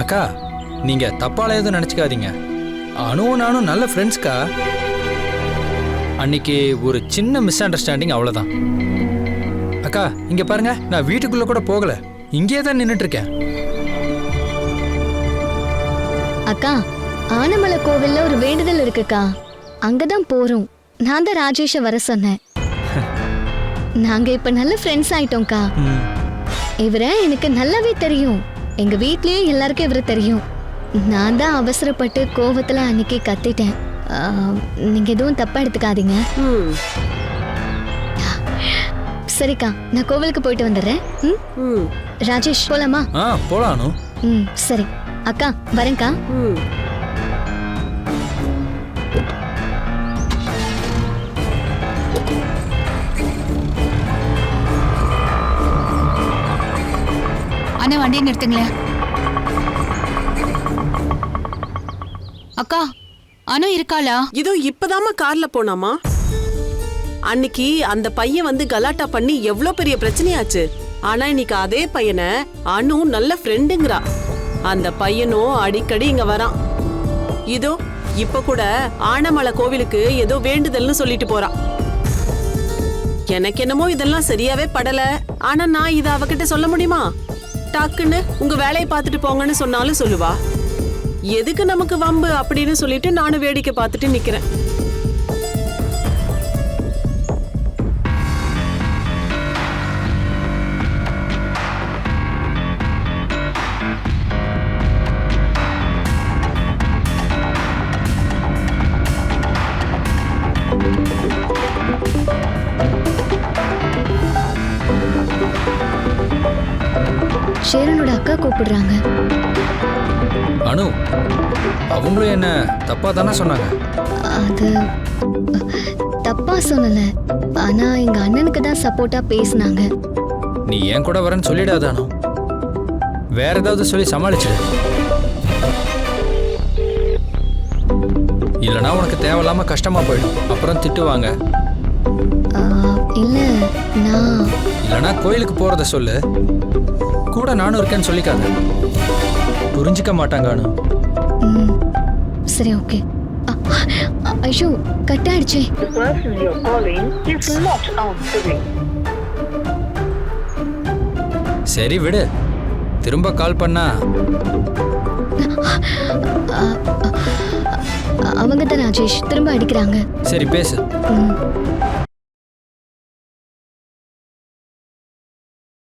அக்கா நீங்க தப்பால எதுவும் நினைச்சுக்காதீங்க. அனுவும் நானும் நல்ல ஃப்ரெண்ட்ஸ்க்கா. அன்னைக்கு ஒரு சின்ன மிஸ் அண்டர்ஸ்டாண்டிங், அவ்வளவுதான். அக்கா இங்க பாருங்க, நான் வீட்டுக்குள்ள கூட போகல, இங்கேயே தான் நின்னுட்டு இருக்கேன். அக்கா ஆனமலை கோவில்ல ஒரு வேண்டுதல் இருக்குக்கா, அங்கதான் போறோம். நான் தான் ராஜேஷ வர சொன்னேன். நாங்க இப்ப நல்ல ஃப்ரெண்ட்ஸ் ஆயிட்டோம்க்கா. இவரை எனக்கு நல்லாவே தெரியும். எங்க வீட்லயும் எல்லாருக்கும் இவரை தெரியும். நான் தான் அவசரப்பட்டு கோவத்துல அன்னைக்கு கத்திட்டேன். நீங்க எதுவும் தப்பா எடுத்துக்காதீங்க. சரிக்கா, நான் கோவிலுக்கு போயிட்டு வந்துடுறேன். ராஜேஷ் போலாமா? போலானு. சரி அக்கா, வரேன்க்கா. அண்ணா வண்டியை நிறுத்துங்களேன். அக்கா அனு இருக்காளா? இதோ இப்பதாமா கார்ல போனாமா. அன்னைக்கு அந்த பையன் வந்து கலாட்டா பண்ணி எவ்வளவு பெரிய பிரச்சனையாச்சு. ஆனா இன்னைக்கு அதே பையனை அனு நல்ல ஃப்ரெண்டுங்கிறா. அந்த பையனும் அடிக்கடி இங்க வரான். இதோ இப்ப கூட ஆனமலை கோவிலுக்கு ஏதோ வேண்டுதல்னு சொல்லிட்டு போறான். எனக்கு என்னமோ இதெல்லாம் சரியாவே படல. ஆனா நான் இத அவகிட்ட சொல்ல முடியுமா? டக்குன்னு உங்க வேலையை பார்த்துட்டு போங்கன்னு சொன்னாலும் சொல்லுவா. எதுக்கு நமக்கு வம்பு அப்படின்னு சொல்லிட்டு நானும் வேடிக்கை பார்த்துட்டு நிக்கிறேன். ஷேரனோட அக்கா கூப்பிடுறாங்க. அனு அவங்களும் என்ன தப்பா தானே சொன்னாங்க? அது தப்பா சொல்லல, ஆனா எங்க அண்ணனுக்கு தான் சப்போர்ட்டா பேசினாங்க. நீ ஏன் கூட வரேன்னு சொல்லிடாத அனு, வேற ஏதாவது சொல்லி சமாளிச்சிடு. இல்லைனா உனக்கு தேவையில்லாம கஷ்டமா போயிடும், அப்புறம் திட்டுவாங்க. இல்ல நான் இல்லைனா கோயிலுக்கு போறத சொல்லு, கூட நானும் இருக்கேன்னு சொல்லிக்காத. புரிஞ்சிக்க மாட்டாங்க அனு. சரி ஓகே. ஐயோ கட் ஆயிடுச்சு. சரி விடு, திரும்ப கால் பண்ணா. அவங்க தான் ராஜேஷ் திரும்ப அடிக்கிறாங்க. சரி பேசு.